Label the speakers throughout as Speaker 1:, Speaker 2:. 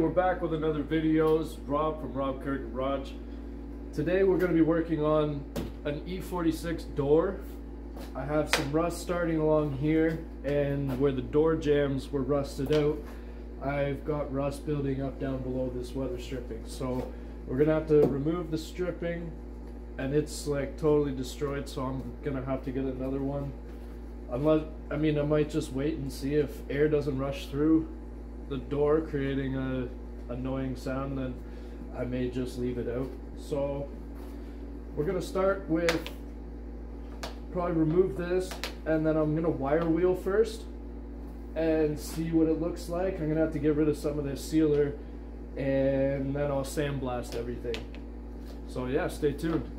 Speaker 1: we're back with another videos. Rob from Rob Garage. Today we're going to be working on an E46 door. I have some rust starting along here, and where the door jambs were rusted out, I've got rust building up down below this weather stripping. So we're going to have to remove the stripping, and it's like totally destroyed, so I'm going to have to get another one. Unless, I mean, I might just wait and see if air doesn't rush through the door creating a annoying sound, then I may just leave it out. So we're gonna start with probably remove this, and then I'm gonna wire wheel first and see what it looks like. I'm gonna have to get rid of some of this sealer, and then I'll sandblast everything. So yeah, stay tuned.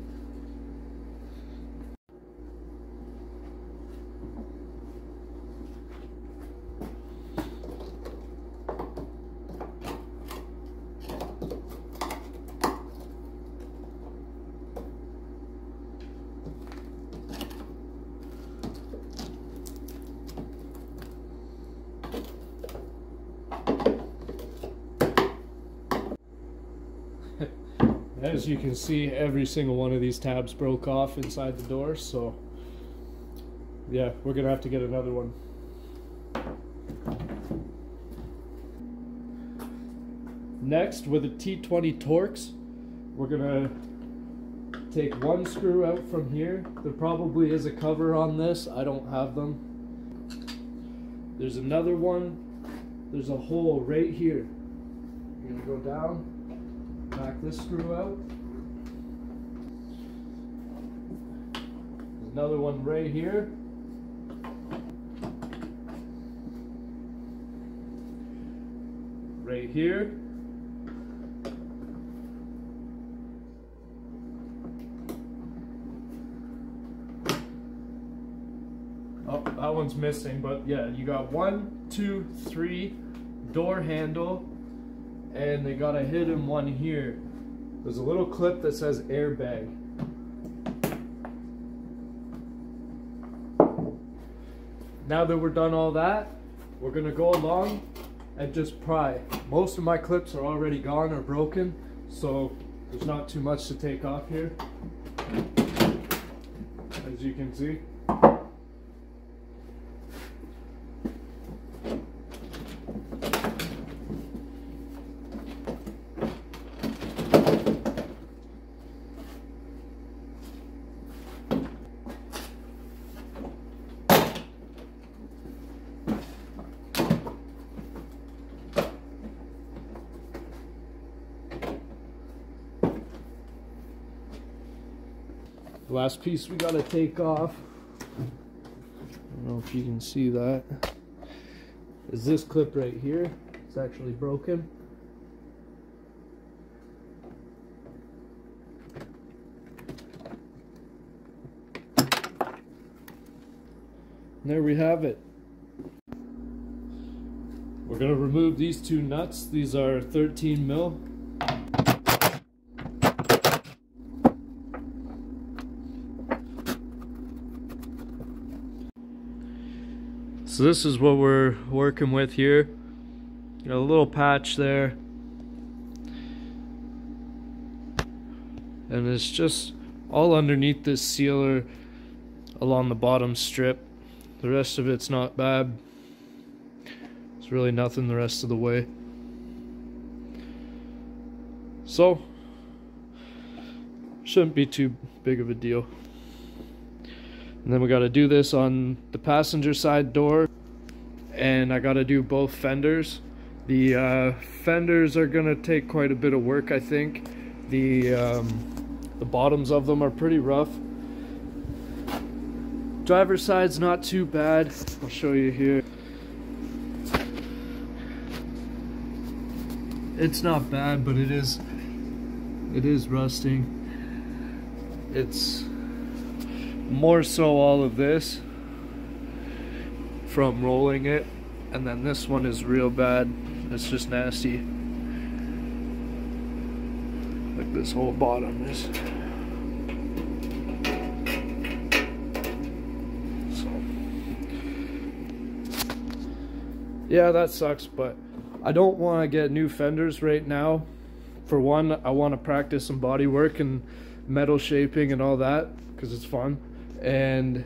Speaker 1: As you can see, every single one of these tabs broke off inside the door, so yeah, we're gonna have to get another one. Next, with a T20 Torx, we're gonna take one screw out from here. There probably is a cover on this, I don't have them. There's another one, there's a hole right here. You're gonna go down, back this screw out. There's another one right here. Right here. Oh, that one's missing, but yeah, you got 1, 2, 3 door handle. And they got a hidden one here. There's a little clip that says airbag. Now that we're done all that, we're gonna go along and just pry. Most of my clips are already gone or broken, so there's not too much to take off here, as you can see. The last piece we gotta take off, I don't know if you can see that, is this clip right here. It's actually broken. And there we have it. We're gonna remove these two nuts. These are 13 mil. So this is what we're working with here. Got a little patch there. And it's just all underneath this sealer along the bottom strip. The rest of it's not bad. It's really nothing the rest of the way. So, shouldn't be too big of a deal. And then we got to do this on the passenger side door, and I got to do both fenders. The fenders are going to take quite a bit of work, I think. The bottoms of them are pretty rough. Driver's side's not too bad. I'll show you here. It's not bad, but it is rusting. It's more so all of this from rolling it, and then this one is real bad. It's just nasty. Like this whole bottom is. So yeah, that sucks, but I don't want to get new fenders right now. For one, I want to practice some body work and metal shaping and all that because it's fun. And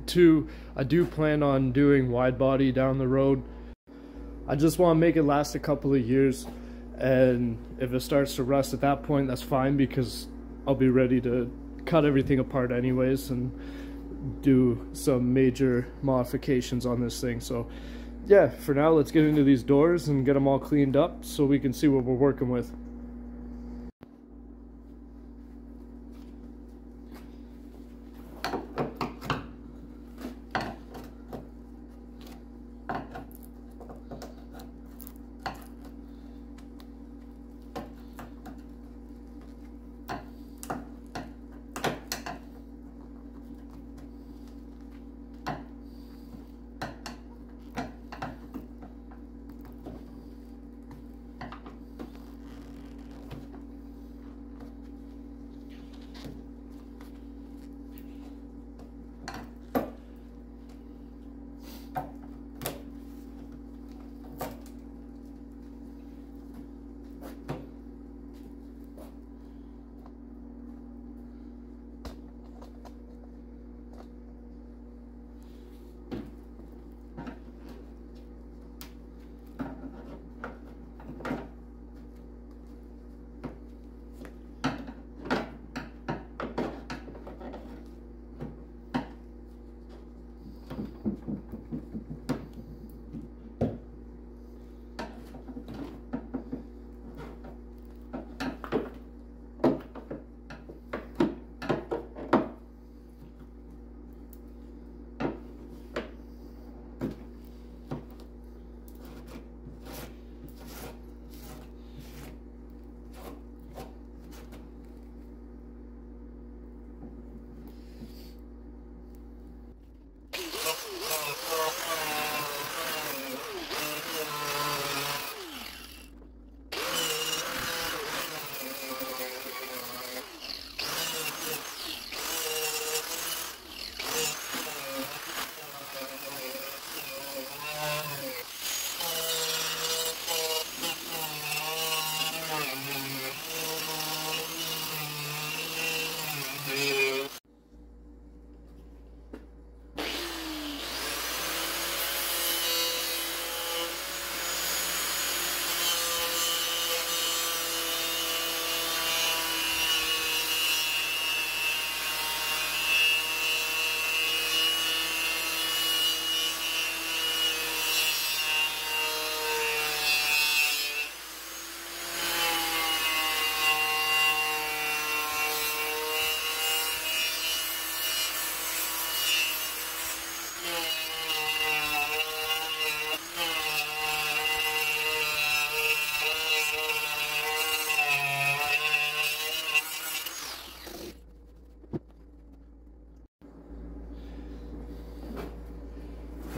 Speaker 1: two, I do plan on doing wide body down the road. I just want to make it last a couple of years, and if it starts to rust at that point, that's fine, because I'll be ready to cut everything apart anyways and do some major modifications on this thing. So yeah, for now, let's get into these doors and get them all cleaned up so we can see what we're working with.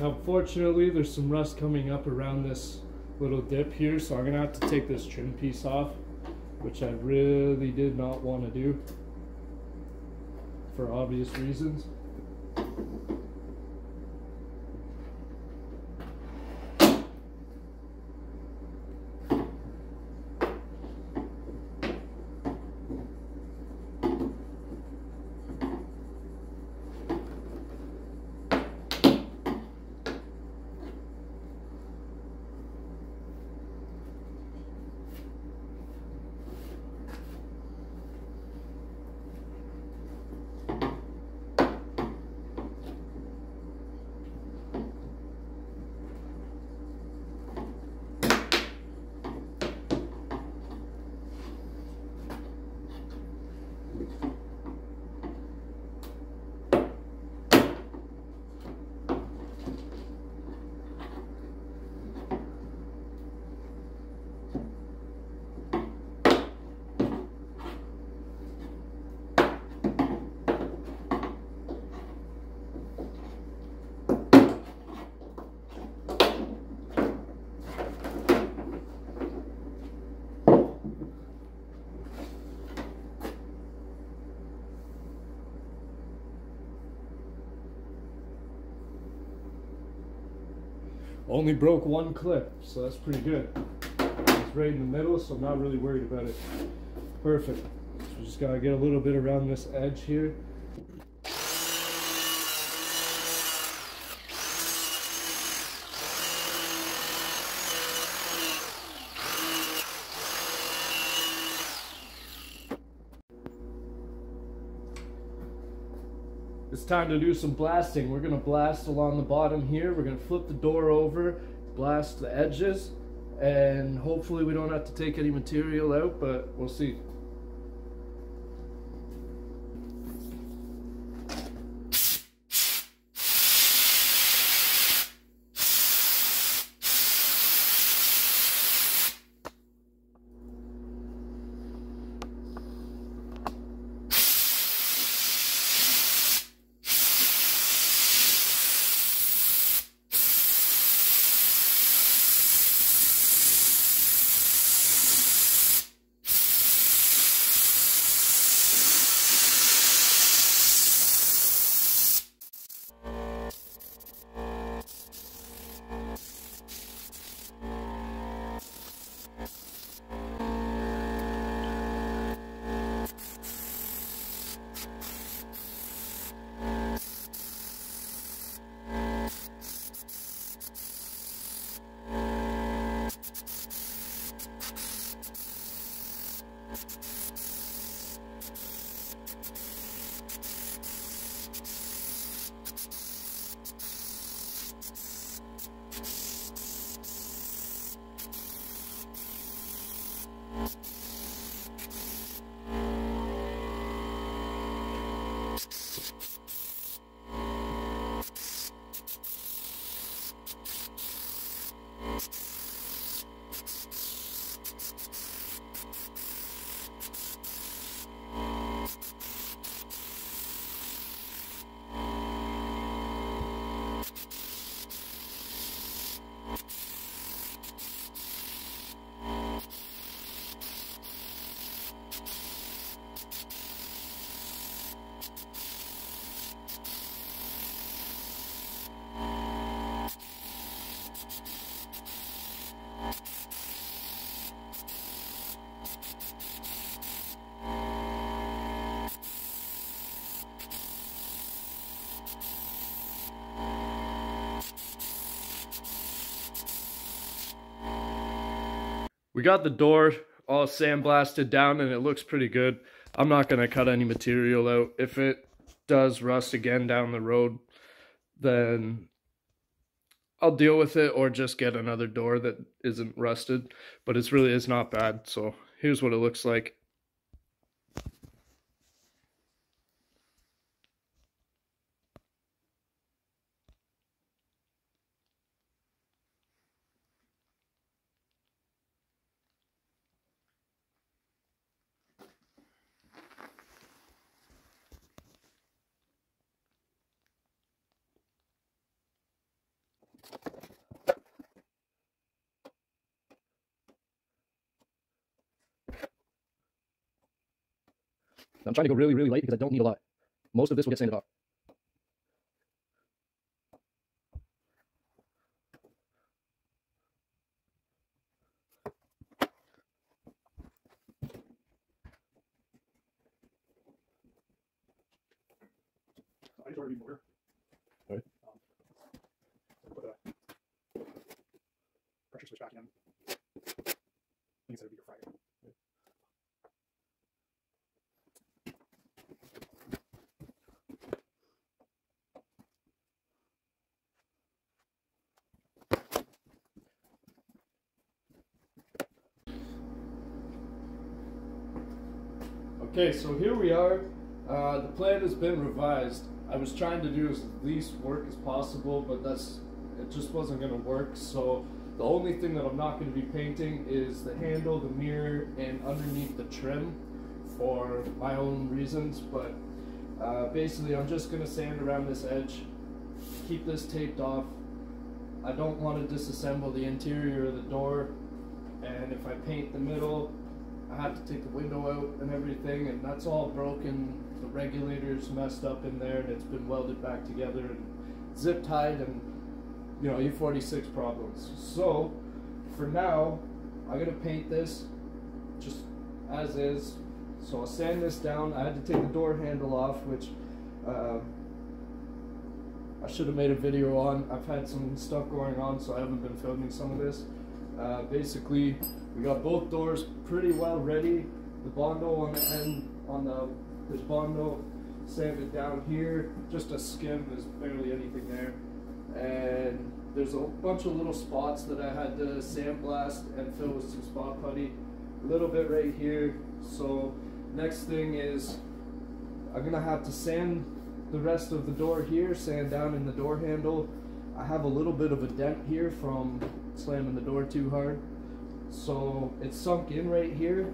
Speaker 1: Unfortunately, there's some rust coming up around this little dip here, so I'm gonna have to take this trim piece off, which I really did not want to do for obvious reasons. Only broke one clip, so that's pretty good. It's right in the middle, so I'm not really worried about it. Perfect. So just gotta get a little bit around this edge here. It's time to do some blasting. We're gonna blast along the bottom here. We're gonna flip the door over, blast the edges, and hopefully we don't have to take any material out, but we'll see. We got the door all sandblasted down and it looks pretty good. I'm not going to cut any material out. If it does rust again down the road, then I'll deal with it or just get another door that isn't rusted. But it's not bad. So here's what it looks like. I'm trying to go really, really light because I don't need a lot. Most of this will get sanded off. I just ordered more. All right. Put a pressure switch back in. I think it's a bigger fryer. Okay, so here we are. The plan has been revised. I was trying to do as least work as possible, but it just wasn't going to work. So the only thing that I'm not going to be painting is the handle, the mirror, and underneath the trim for my own reasons. But basically, I'm just going to sand around this edge, keep this taped off. I don't want to disassemble the interior of the door, and if I paint the middle, I have to take the window out and everything, and that's all broken. The regulator's messed up in there, and it's been welded back together and zip tied, and you know, E46 problems. So for now, I'm gonna paint this just as is. So I'll sand this down. I had to take the door handle off, which I should have made a video on. I've had some stuff going on, so I haven't been filming some of this. Basically, we got both doors pretty well ready. The Bondo on the end, there's Bondo sanded down here. Just a skim, there's barely anything there. And there's a bunch of little spots that I had to sandblast and fill with some spot putty. A little bit right here. So next thing is I'm gonna have to sand the rest of the door here, sand down in the door handle. I have a little bit of a dent here from slamming the door too hard. So it's sunk in right here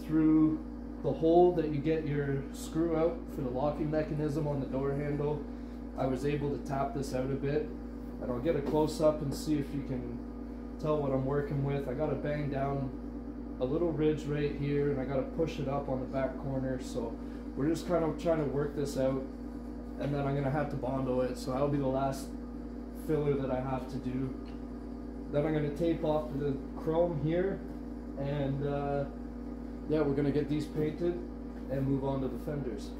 Speaker 1: through the hole that you get your screw out for the locking mechanism on the door handle. I was able to tap this out a bit, and I'll get a close up and see if you can tell what I'm working with. I gotta bang down a little ridge right here, and I gotta push it up on the back corner. So we're just kind of trying to work this out, and then I'm gonna have to Bondo it. So that'll be the last filler that I have to do. Then I'm gonna tape off the chrome here, and yeah, we're gonna get these painted and move on to the fenders.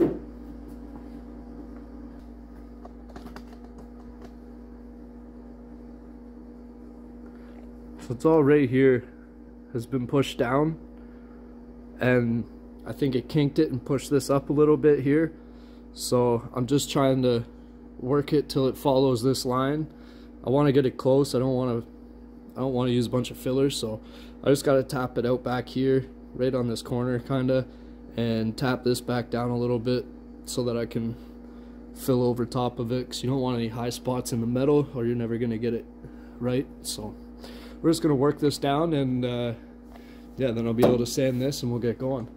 Speaker 1: So it's all right here has been pushed down, and I think it kinked it and pushed this up a little bit here. So I'm just trying to work it till it follows this line. I want to get it close. I don't want to use a bunch of fillers, so I just got to tap it out back here, right on this corner kinda, and tap this back down a little bit so that I can fill over top of it, because you don't want any high spots in the metal or you're never gonna get it right. So we're just gonna work this down, and yeah, then I'll be able to sand this and we'll get going.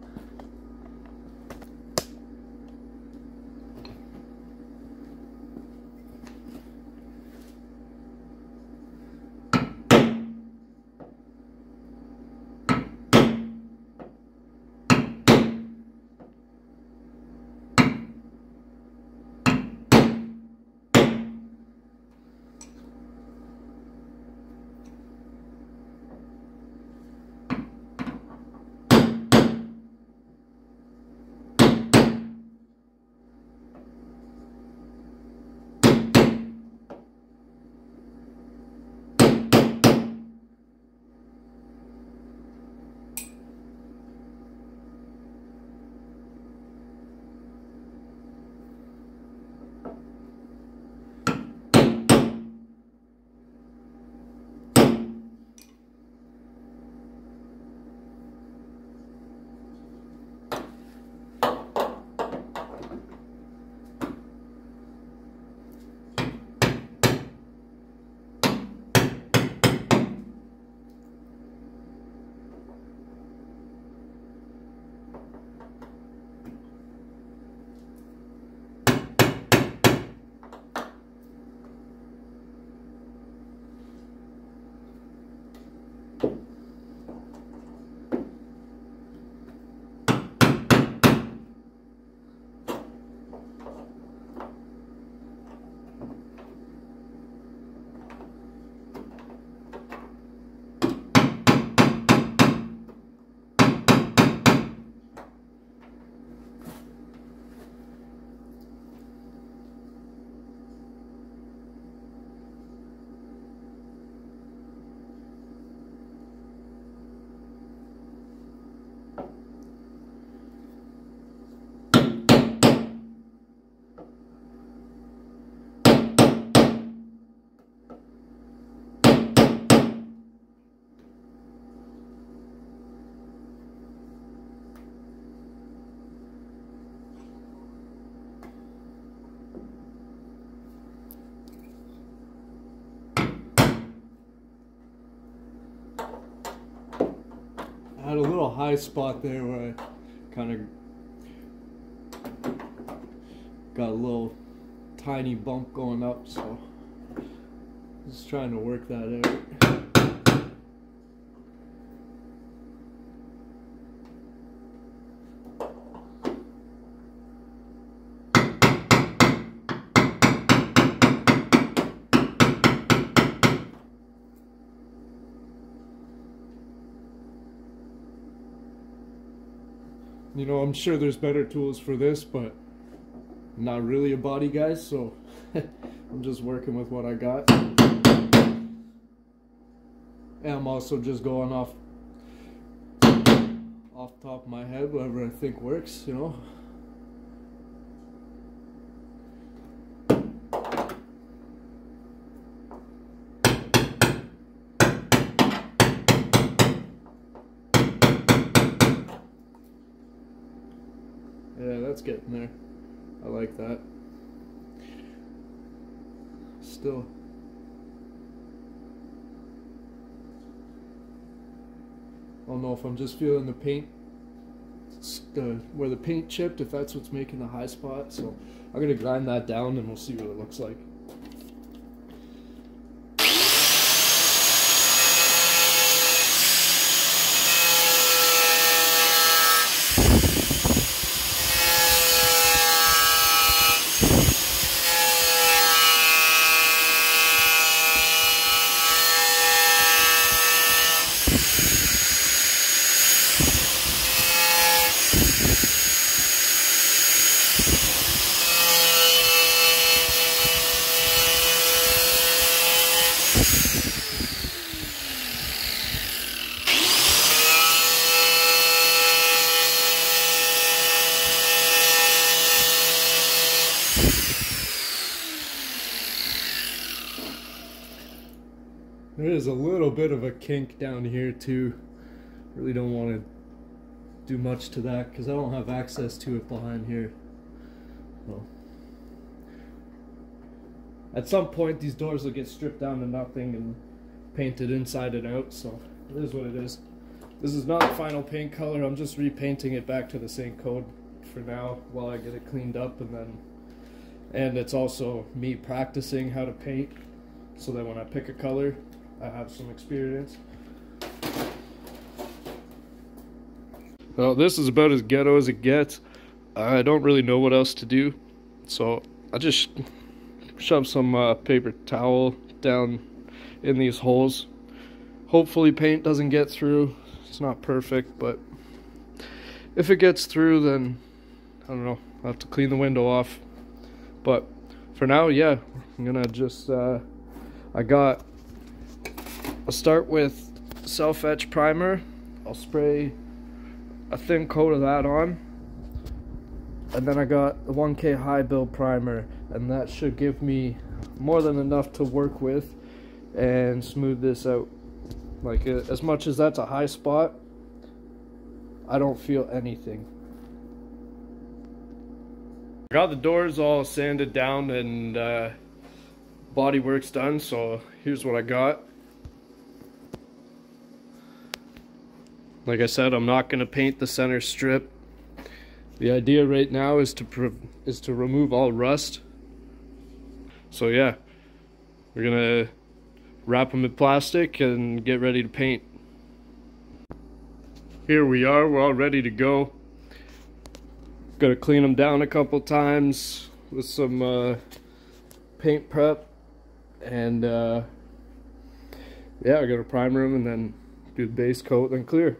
Speaker 1: I had a little high spot there where I kind of got a little tiny bump going up, so just trying to work that out. You know, I'm sure there's better tools for this, but I'm not really a body guy, so I'm just working with what I got. And I'm also just going off top of my head, whatever I think works, you know. Yeah, that's getting there. I like that. Still. I don't know if I'm just feeling the paint, where the paint chipped, if that's what's making the high spot. So I'm going to grind that down and we'll see what it looks like. There is a little bit of a kink down here too. Really don't want to do much to that because I don't have access to it behind here. So, at some point these doors will get stripped down to nothing and painted inside and out, so it is what it is. This is not the final paint color. I'm just repainting it back to the same coat for now while I get it cleaned up, and it's also me practicing how to paint so that when I pick a color I have some experience. Well, this is about as ghetto as it gets. I don't really know what else to do, so I just shove some paper towel down in these holes. Hopefully paint doesn't get through. It's not perfect, but if it gets through, then I don't know, I'll have to clean the window off. But for now, yeah, I'm gonna just I'll start with self-etch primer. I'll spray a thin coat of that on, and then I got the 1K high build primer, and that should give me more than enough to work with and smooth this out. Like, as much as that's a high spot, I don't feel anything. I got the doors all sanded down and body work's done, so here's what I got. Like I said, I'm not going to paint the center strip. The idea right now is to remove all rust. So yeah, we're going to wrap them in plastic and get ready to paint. Here we are, we're all ready to go. Got to clean them down a couple times with some paint prep, and yeah, I got to primer them and then do the base coat, then clear.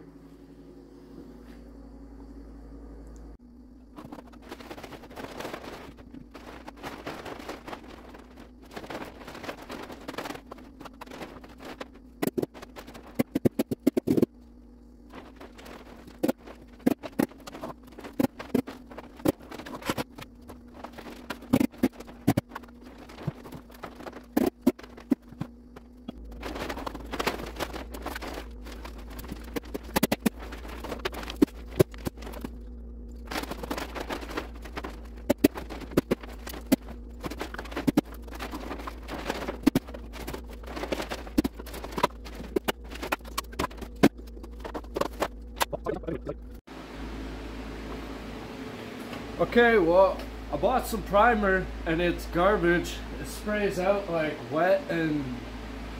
Speaker 1: Okay, well, I bought some primer and it's garbage. It sprays out like wet, and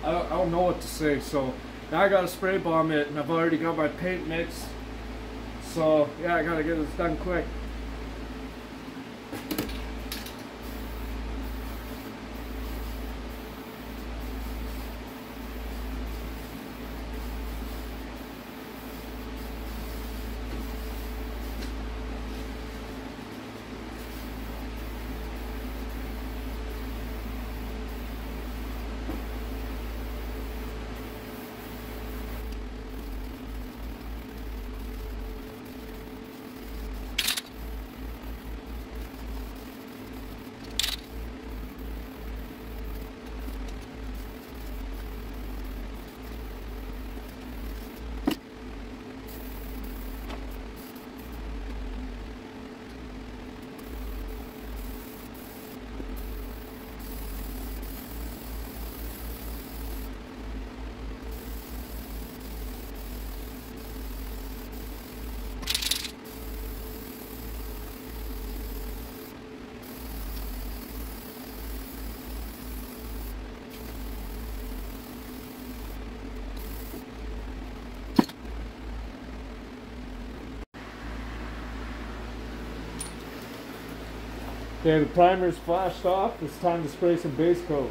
Speaker 1: I don't know what to say. So now I gotta spray bomb it, and I've already got my paint mixed. So yeah, I gotta get this done quick. Okay, the primer's flashed off. It's time to spray some base coat.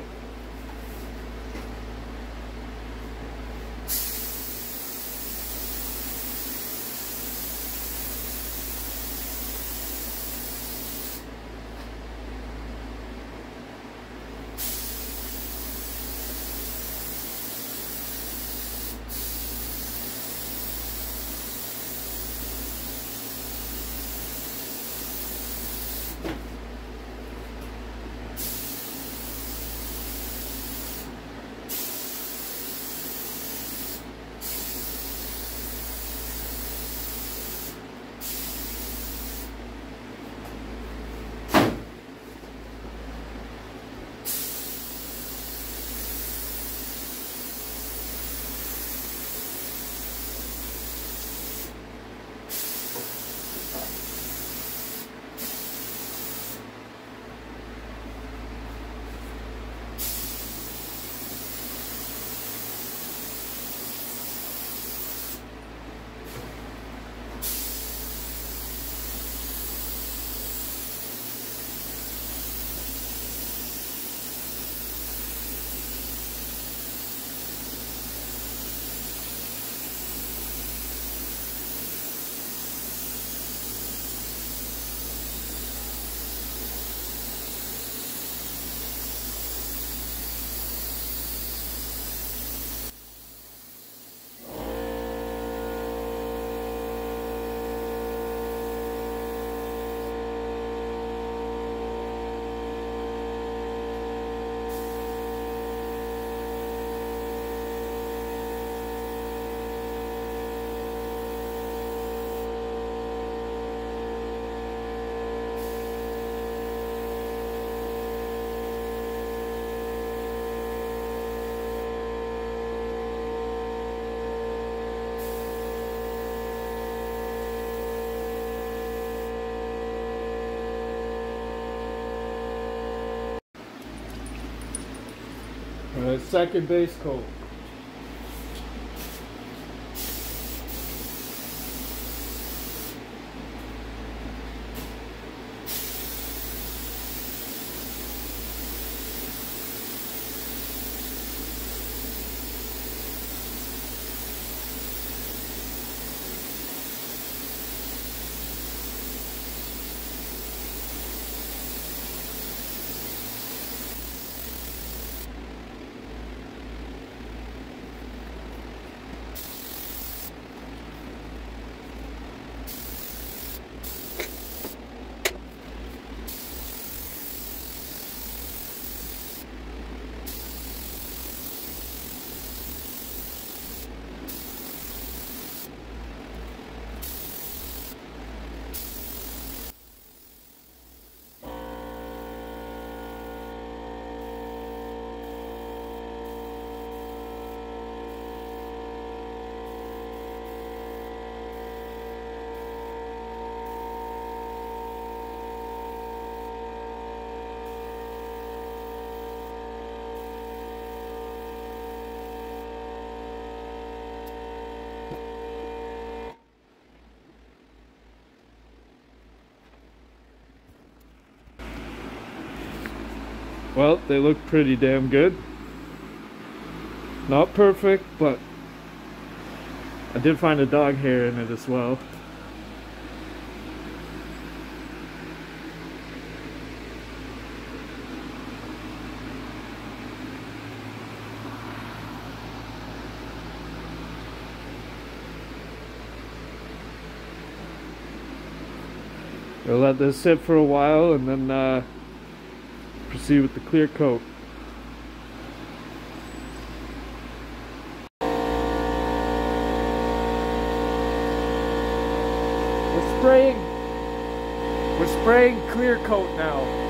Speaker 1: Alright, second base coat. Well, they look pretty damn good. Not perfect, but I did find a dog hair in it as well. We'll let this sit for a while and then proceed with the clear coat. We're spraying clear coat now.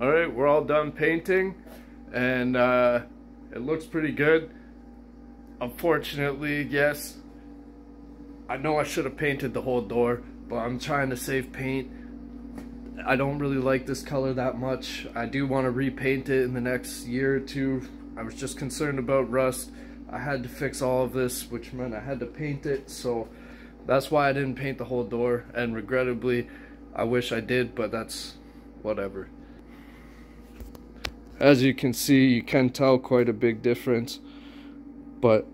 Speaker 1: Alright, we're all done painting, and it looks pretty good. Unfortunately, yes, I know I should have painted the whole door, but I'm trying to save paint. I don't really like this color that much. I do want to repaint it in the next year or two. I was just concerned about rust. I had to fix all of this, which meant I had to paint it, so that's why I didn't paint the whole door, and regrettably I wish I did, but that's whatever. As you can see, you can tell quite a big difference, but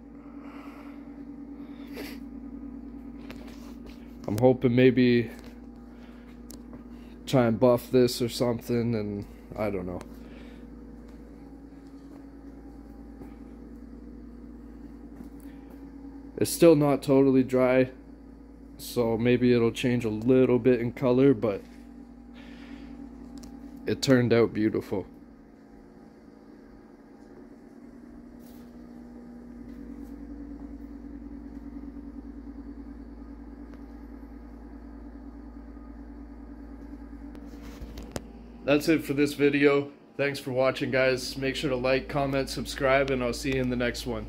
Speaker 1: I'm hoping maybe try and buff this or something, and I don't know. It's still not totally dry, so maybe it'll change a little bit in color, but it turned out beautiful. That's it for this video. Thanks for watching, guys. Make sure to like, comment, subscribe, and I'll see you in the next one.